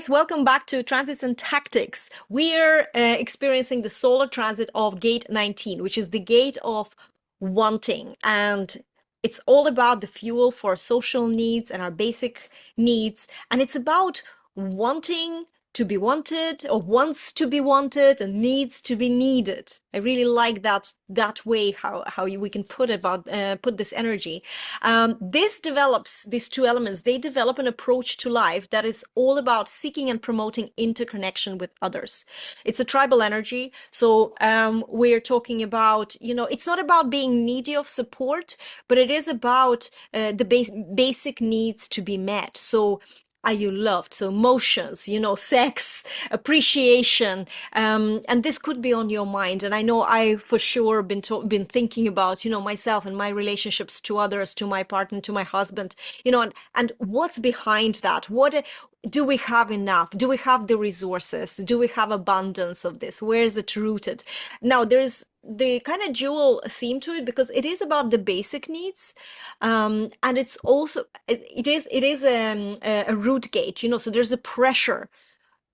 guys, welcome back to Transits and Tactics. We're experiencing the solar transit of gate 19, which is the gate of wanting. And it's all about the fuel for social needs and our basic needs. And it's about wanting to be wanted or wants to be wanted and needs to be needed. I really like that way we can put this energy. This develops these two elements. They develop an approach to life that is all about seeking and promoting interconnection with others. It's a tribal energy. So we're talking about, it's not about being needy of support, but it is about the basic needs to be met. So are you loved? So emotions, sex, appreciation, and this could be on your mind. And I know I for sure been thinking about, myself and my relationships to others, to my partner, to my husband, and what's behind that? What do we have enough? Do we have the resources? Do we have abundance of this? Where is it rooted? Now, there's the kind of dual theme to it because it is about the basic needs, and it's also it is a root gate, so there's a pressure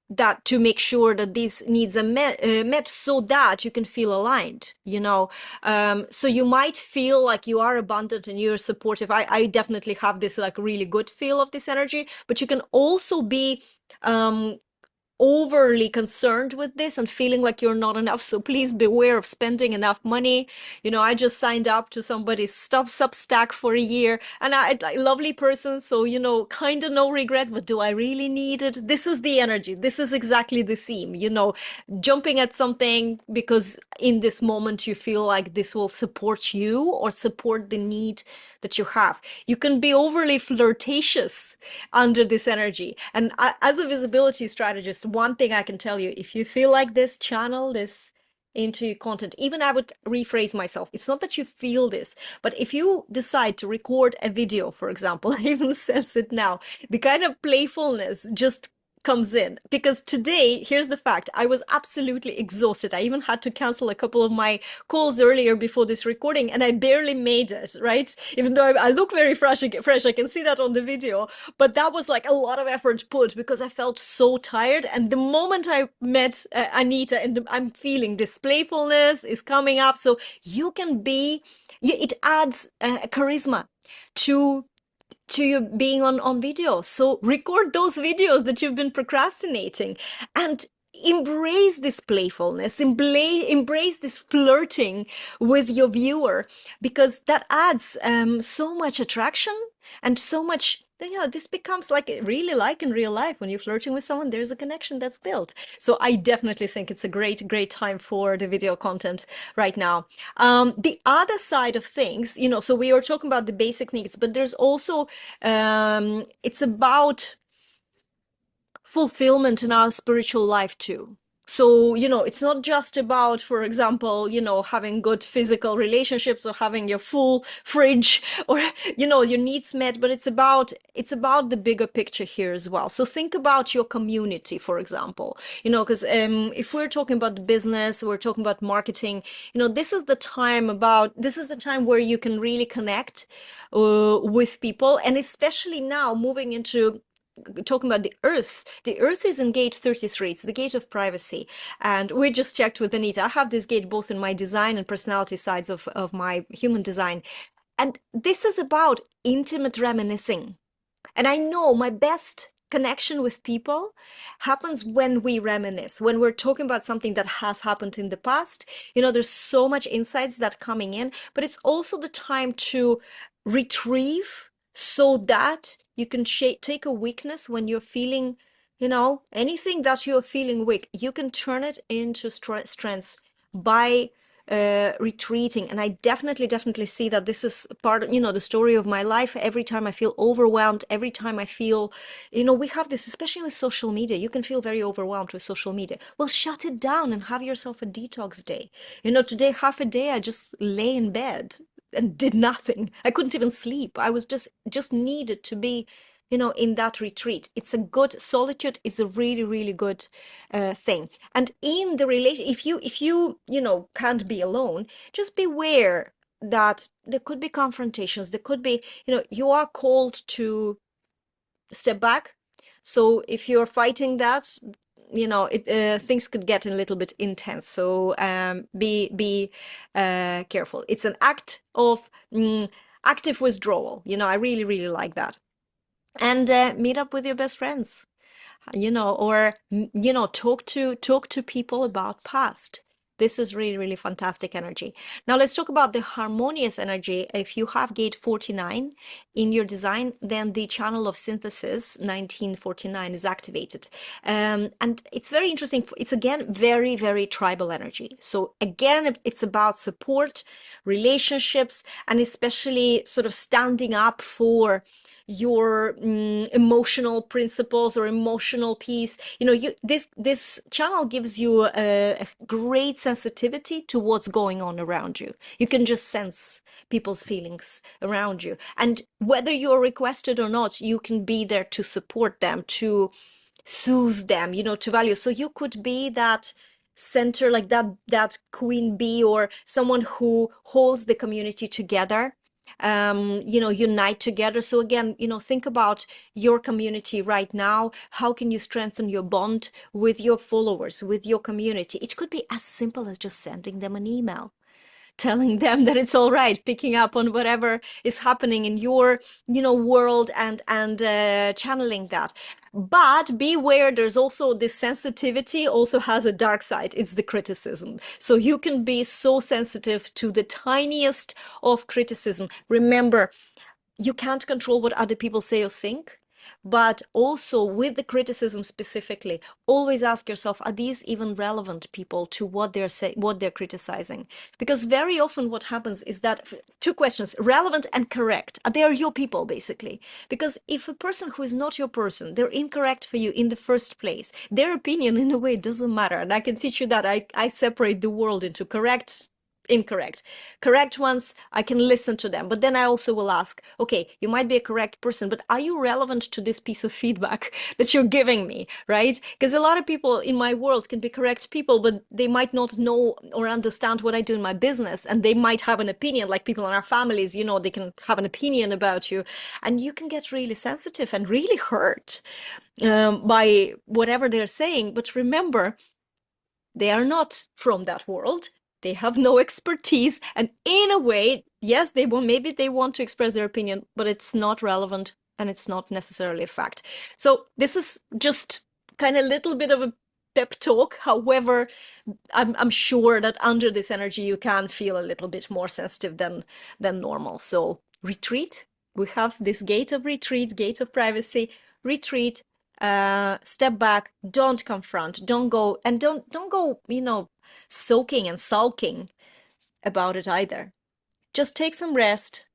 that to make sure that these needs are met so that you can feel aligned, so you might feel like you are abundant and you're supportive. I definitely have this like really good feel of this energy, but you can also be overly concerned with this and feeling like you're not enough. So please beware of spending enough money. I just signed up to somebody's Substack for a year, and I lovely person. So, kind of no regrets, but do I really need it? This is the energy. This is exactly the theme, jumping at something because in this moment you feel like this will support you or support the need that you have. You can be overly flirtatious under this energy. And as a visibility strategist, one thing I can tell you, if you feel like this, channel this into your content. Even I would rephrase myself. It's not that you feel this, but if you decide to record a video, for example, I even sense it now, the kind of playfulness just comes in. Because today, here's the fact, I was absolutely exhausted. I even had to cancel a couple of my calls earlier before this recording, and I barely made it, right? Even though I look very fresh, I can see that on the video, but that was like a lot of effort put because I felt so tired. And the moment I met Anita, and I'm feeling this playfulness is coming up. So you can be, it adds charisma to you being on video. So record those videos that you've been procrastinating and embrace this playfulness, embrace this flirting with your viewer, because that adds so much attraction and so much, this becomes like really like in real life. When you're flirting with someone, there's a connection that's built. So I definitely think it's a great time for the video content right now. The other side of things, so we are talking about the basic needs, but there's also, it's about fulfillment in our spiritual life too. So, it's not just about, for example, having good physical relationships or having your full fridge or, your needs met, but it's about the bigger picture here as well. So think about your community, for example, because if we're talking about the business, we're talking about marketing, this is the time where you can really connect with people. And especially now moving into talking about the earth is in gate 33. It's the gate of privacy, and we just checked with Anita. I have this gate both in my design and personality sides of my human design, and this is about intimate reminiscing. And I know my best connection with people happens when we reminisce, when we're talking about something that has happened in the past. There's so much insights that coming in, but it's also the time to retrieve so that you can take a weakness when you're feeling, anything that you're feeling weak, you can turn it into strength by retreating. And I definitely see that this is part of, the story of my life. Every time I feel overwhelmed, every time I feel, we have this, especially with social media, you can feel very overwhelmed with social media. Well, shut it down and have yourself a detox day. Today, half a day, I just lay in bed and did nothing. I couldn't even sleep. I was just needed to be, in that retreat. It's a good, solitude is a really good thing. And in the relation, if you can't be alone, just beware that there could be confrontations. There could be, you are called to step back. So if you're fighting that, things could get a little bit intense. So be careful. It's an act of active withdrawal. I really, really like that. And meet up with your best friends, or talk to people about past. This is really, really fantastic energy. Now let's talk about the harmonious energy. If you have gate 49 in your design, then the channel of synthesis 1949 is activated. And it's very interesting. It's again very, very tribal energy. So again, it's about support, relationships, and especially sort of standing up for your emotional principles or emotional peace. This channel gives you a great sensitivity to what's going on around you. You can just sense people's feelings around you, and whether you're requested or not, you can be there to support them, to soothe them, to value. So you could be that center, like that queen bee, or someone who holds the community together, unite together. So again, think about your community right now. How can you strengthen your bond with your followers, with your community? It could be as simple as just sending them an email, telling them that it's all right, picking up on whatever is happening in your world, and channeling that. But beware, there's also this sensitivity also has a dark side. It's the criticism. So you can be so sensitive to the tiniest of criticism. Remember, you can't control what other people say or think, but also with the criticism specifically, always ask yourself, are these even relevant people to what they're criticizing? Because very often what happens is that two questions, relevant and correct. They are your people, basically. Because if a person who is not your person, they're incorrect for you in the first place, their opinion in a way doesn't matter. And I can teach you that I separate the world into correct, incorrect. Correct ones, I can listen to them, but then I also will ask, okay, you might be a correct person, but are you relevant to this piece of feedback that you're giving me, right? Because a lot of people in my world can be correct people, but they might not know or understand what I do in my business, and they might have an opinion, like people in our families, they can have an opinion about you, and you can get really sensitive and really hurt by whatever they're saying. But remember, they are not from that world. They have no expertise. And in a way, yes, maybe they want to express their opinion, but it's not relevant and it's not necessarily a fact. So this is just kind of a little bit of a pep talk. However, I'm sure that under this energy, you can feel a little bit more sensitive than normal. So retreat. We have this gate of retreat, gate of privacy, retreat, step back, don't confront, don't go, and don't go, soaking and sulking about it either. Just take some rest,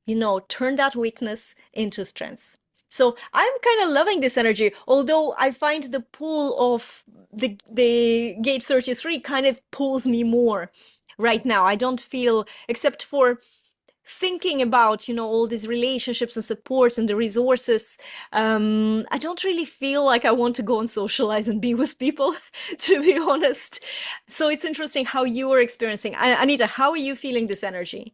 turn that weakness into strength. So I'm kind of loving this energy, although I find the pull of the gate 33 kind of pulls me more right now. I don't feel, except for thinking about all these relationships and support and the resources, I don't really feel like I want to go and socialize and be with people, to be honest. So it's interesting how you are experiencing. Anita, how are you feeling this energy?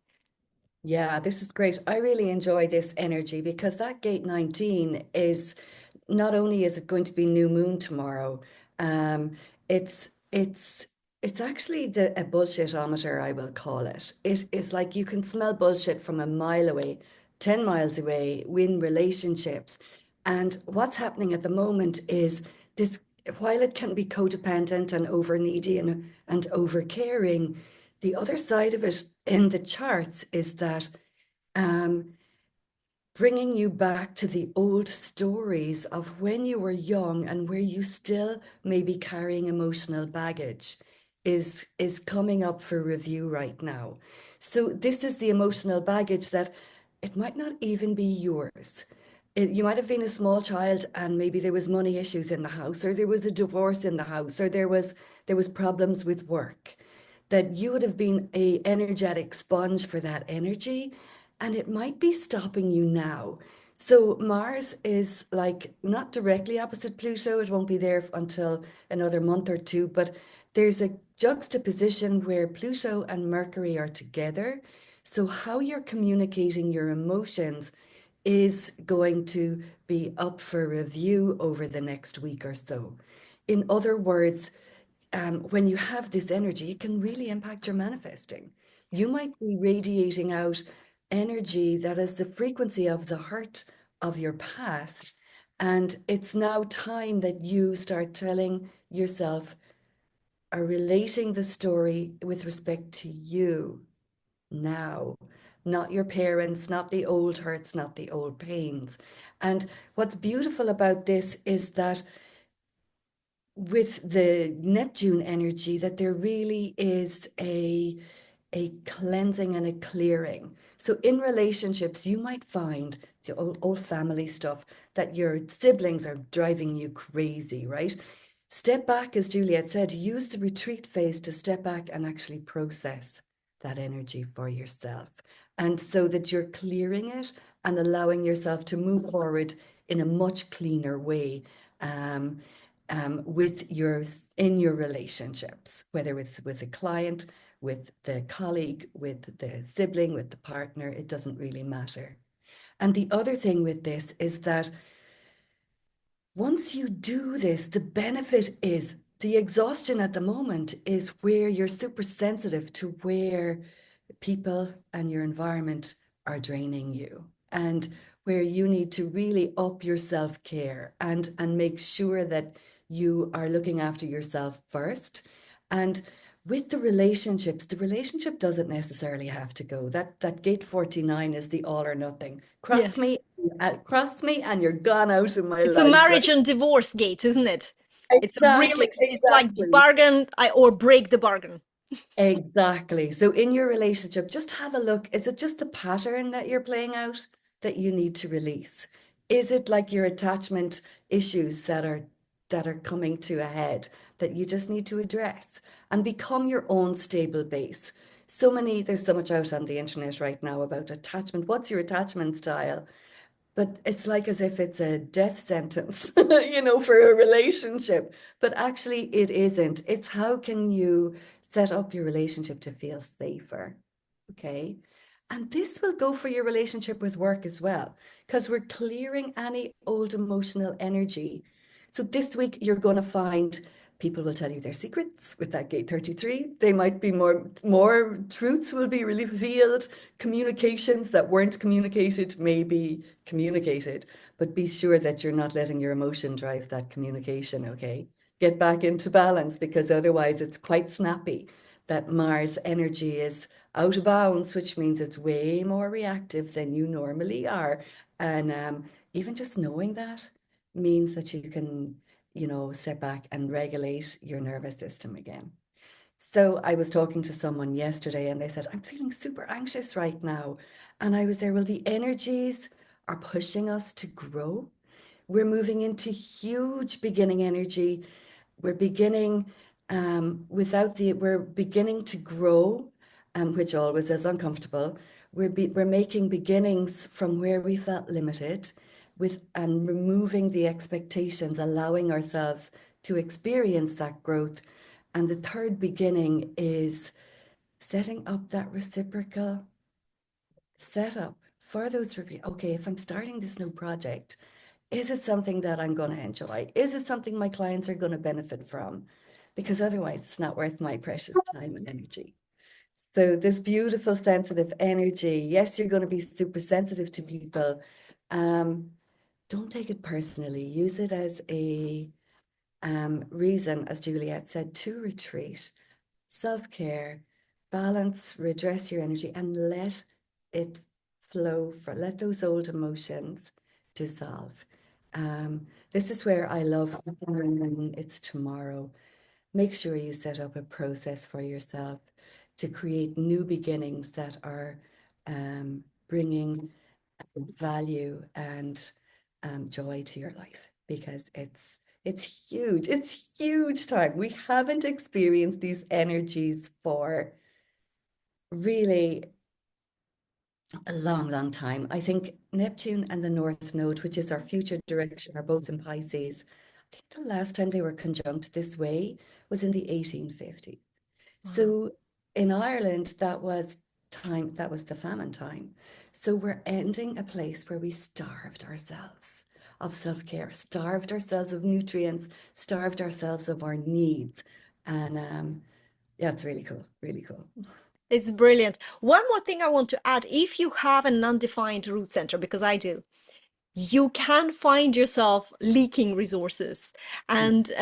Yeah, this is great. I really enjoy this energy because that gate 19 is not only is it going to be new moon tomorrow, um, it's it's it's actually a bullshitometer, I will call it. It is like you can smell bullshit from a mile away, 10 miles away, in relationships. And what's happening at the moment is this, while it can be codependent and over needy and over caring, the other side of it in the charts is that um, bringing you back to the old stories of when you were young and where you still may be carrying emotional baggage is coming up for review right now. So this is the emotional baggage that it might not even be yours. You might have been a small child and maybe there was money issues in the house, or there was a divorce in the house, or there was problems with work, that you would have been a energetic sponge for that energy, and it might be stopping you now. So Mars is like not directly opposite Pluto. It won't be there until another month or two, but there's a juxtaposition where Pluto and Mercury are together. So how you're communicating your emotions is going to be up for review over the next week or so. In other words, when you have this energy, it can really impact your manifesting. You might be radiating out energy that is the frequency of the hurt of your past. And it's now time that you start telling yourself or relating the story with respect to you now, not your parents, not the old hurts, not the old pains. And what's beautiful about this is that with the Neptune energy, that there really is a cleansing and a clearing. So in relationships, you might find the old family stuff that your siblings are driving you crazy, right? Step back, as Juliet said, use the retreat phase to step back and actually process that energy for yourself. And so that you're clearing it and allowing yourself to move forward in a much cleaner way. With your in your relationships, whether it's with a client, with the colleague, with the sibling, with the partner, it doesn't really matter. And the other thing with this is that once you do this, the benefit is the exhaustion at the moment is where you're super sensitive to where people and your environment are draining you, and where you need to really up your self-care and make sure that you are looking after yourself first. And with the relationship doesn't necessarily have to go. That gate 49 is the all or nothing. Yes. Cross me and you're gone out of my It's a life, right? marriage and divorce gate, isn't it? It's a real, Exactly, it's like exactly. bargain or break the bargain. Exactly. So in your relationship, just have a look. Is it just the pattern that you're playing out that you need to release? Is it like your attachment issues that are coming to a head that you just need to address and become your own stable base? There's so much out on the internet right now about attachment. What's your attachment style? But it's like as if it's a death sentence, for a relationship. But actually, it isn't. It's how can you set up your relationship to feel safer? Okay. And this will go for your relationship with work as well, because we're clearing any old emotional energy. So this week, you're going to find people will tell you their secrets with that gate 33. They might be more truths will be revealed, communications that weren't communicated may be communicated, but be sure that you're not letting your emotion drive that communication, okay? Get back into balance because otherwise it's quite snappy. That Mars energy is out of bounds, which means it's way more reactive than you normally are. And even just knowing that means that you can, step back and regulate your nervous system again. So I was talking to someone yesterday and they said, I'm feeling super anxious right now. And I was there, well, the energies are pushing us to grow. We're moving into huge beginning energy. We're beginning we're beginning to grow, which always is uncomfortable. We're making beginnings from where we felt limited and removing the expectations, allowing ourselves to experience that growth. And the third beginning is setting up that reciprocal setup for those review. Okay, if I'm starting this new project, is it something that I'm going to enjoy? Is it something my clients are going to benefit from? Because otherwise, it's not worth my precious time and energy. So, this beautiful, sensitive energy, yes, you're going to be super sensitive to people. Um, don't take it personally. Use it as a reason, as Juliet said, to retreat, self-care, balance, redress your energy, and let it flow. Let those old emotions dissolve. This is where I love when it's tomorrow. Make sure you set up a process for yourself to create new beginnings that are bringing value and joy to your life because it's huge. It's huge time. We haven't experienced these energies for really a long, long time. I think Neptune and the North Node, which is our future direction, are both in Pisces. I think the last time they were conjunct this way was in the 1850s. Wow. So in Ireland, that was time, that was the famine time. So we're ending a place where we starved ourselves of self-care, starved ourselves of nutrients, starved ourselves of our needs. And yeah, it's really cool, really cool. It's brilliant. One more thing I want to add, if you have an undefined root center, because I do, you can find yourself leaking resources. Yeah. And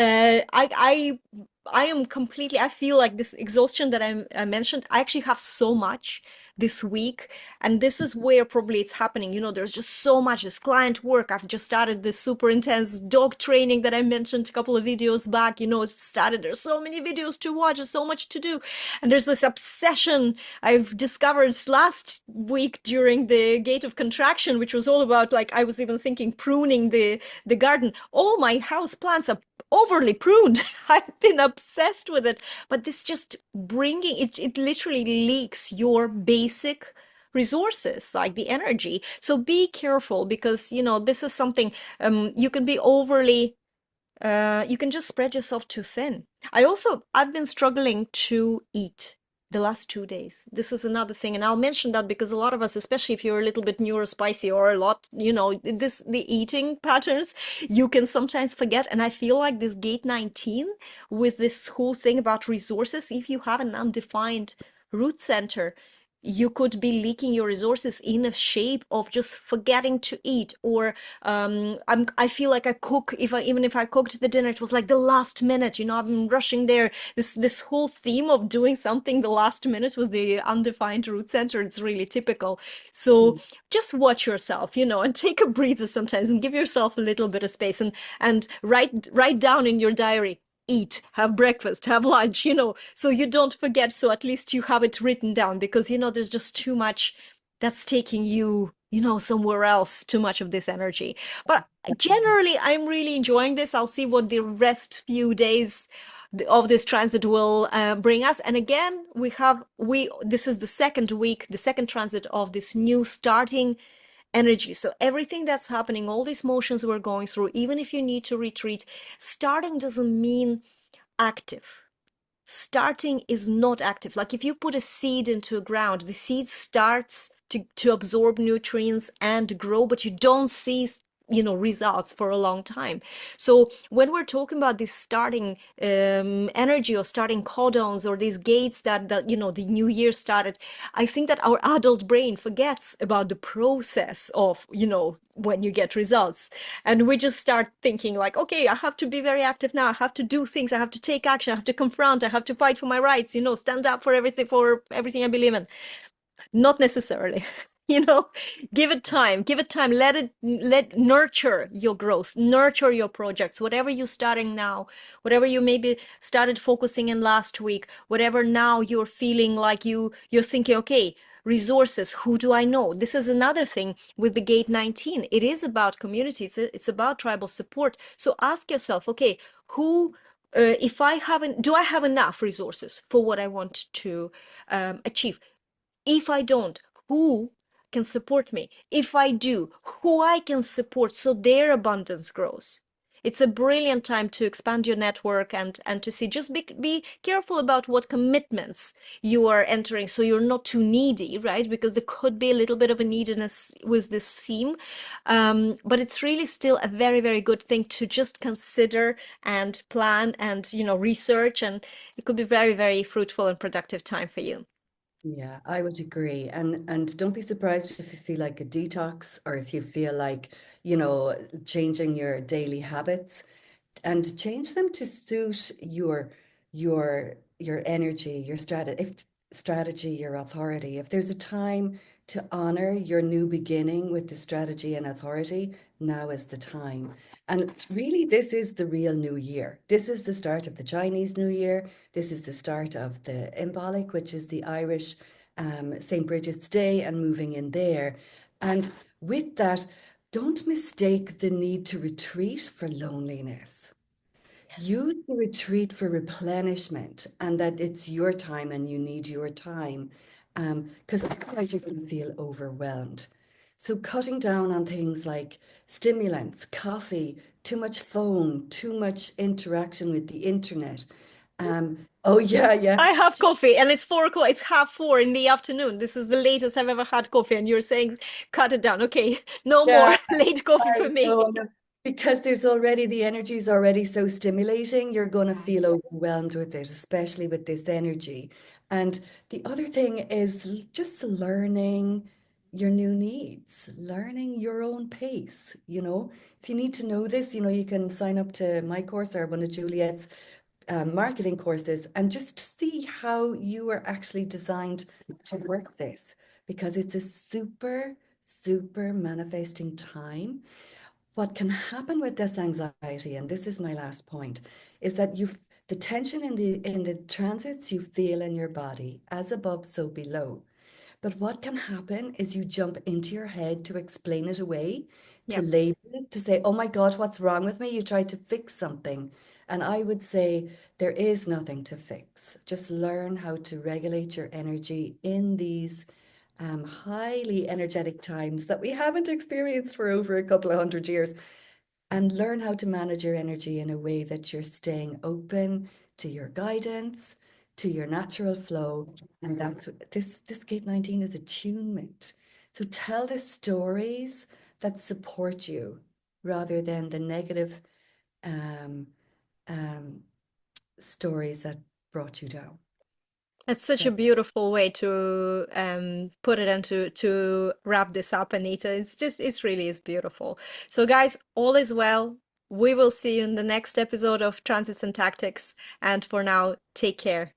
I am completely, I feel like this exhaustion that I mentioned, I actually have so much this week. And this is where probably it's happening. You know, there's just so much, this client work. I've just started this super intense dog training that I mentioned a couple of videos back. You know, it's started, there's so many videos to watch, there's so much to do. And there's this obsession I've discovered last week during the Gate of Contraction, which was all about, like, I was even thinking pruning the garden. All my house plants are overly pruned. I've been obsessed with it. But this just bringing it, it literally leaks your basic resources like the energy. So be careful, because you know this is something, you can be overly, you can just spread yourself too thin. I've been struggling to eat the last 2 days. This is another thing, and I'll mention that because a lot of us, especially if you're a little bit neurospicy or a lot, you know, the eating patterns, you can sometimes forget. And I feel like this gate 19 with this whole thing about resources, if you have an undefined root center, you could be leaking your resources in a shape of just forgetting to eat, or I feel like I cook, even if I cooked the dinner, it was like the last minute, you know, I'm rushing there. This whole theme of doing something the last minute with the undefined root center, it's really typical. So Mm. just watch yourself, you know, and take a breather sometimes and give yourself a little bit of space, and write down in your diary, eat, have breakfast, have lunch, you know, so you don't forget. So at least you have it written down, because, you know, there's just too much that's taking you, you know, somewhere else, too much of this energy. But generally, I'm really enjoying this. I'll see what the rest few days of this transit will bring us. And again, this is the second week, the second transit of this new starting energy. So everything that's happening, all these motions we're going through, even if you need to retreat, starting doesn't mean active. Starting is not active. Like if you put a seed into a ground, the seed starts to absorb nutrients and grow, but you don't see, you know, results for a long time. So when we're talking about this starting energy, or starting codons, or these gates that you know the new year started, I think that our adult brain forgets about the process of, you know, when you get results, and we just start thinking like, okay, I have to be very active now, I have to do things, I have to take action, I have to confront, I have to fight for my rights, you know, stand up for everything I believe in. Not necessarily. You know, give it time, let nurture your growth, nurture your projects, whatever you're starting now, whatever you maybe started focusing in last week, whatever now you're feeling like you're thinking, okay, resources, who do I know? This is another thing with the gate 19. It is about communities, it's about tribal support. So ask yourself, okay, who, if I haven't, do I have enough resources for what I want to achieve? If I don't, who can support me? If I do, who I can support so their abundance grows? It's a brilliant time to expand your network, and to see, just be careful about what commitments you are entering, so you're not too needy, right? Because there could be a little bit of a neediness with this theme. But it's really still a very, very good thing to just consider and plan and, you know, research, and it could be very, very fruitful and productive time for you. Yeah, I would agree. And don't be surprised if you feel like a detox, or if you feel like, changing your daily habits, and change them to suit your energy, your strategy, your authority. If there's a time to honor your new beginning with the strategy and authority, now is the time. And really, this is the real new year. This is the start of the Chinese New Year. This is the start of the Imbolic, which is the Irish St. Bridget's Day, and moving in there. And with that, don't mistake the need to retreat for loneliness. Yes. Use the retreat for replenishment, and that it's your time and you need your time, because otherwise you're going to feel overwhelmed. So cutting down on things like stimulants, coffee, too much phone, too much interaction with the internet, Oh yeah, yeah. I have coffee and it's 4 o'clock. It's half 4 in the afternoon. This is the latest I've ever had coffee, and you're saying cut it down. Okay, no more Yeah, late coffee I for me. know, I know. Because there's already the energy is already so stimulating, you're going to feel overwhelmed with it, especially with this energy. And the other thing is just learning your new needs, learning your own pace. If you need to know this, you can sign up to my course or one of Juliet's marketing courses and just see how you are actually designed to work this, because it's a super, super manifesting time. What can happen with this anxiety, and this is my last point, is that the tension in the transits you feel in your body, as above, so below. But what can happen is you jump into your head to explain it away, to Yep. label it, to say, oh my God, what's wrong with me? You try to fix something. And I would say there is nothing to fix. Just learn how to regulate your energy in these highly energetic times that we haven't experienced for over a couple of hundred years, and learn how to manage your energy in a way that you're staying open to your guidance, to your natural flow. And that's what this gate 19 is: attunement. So tell the stories that support you rather than the negative um, um, stories that brought you down. That's such So a beautiful way to put it and to wrap this up, Anita. It's really is beautiful. So, guys, all is well. We will see you in the next episode of Transits and Tactics. And for now, take care.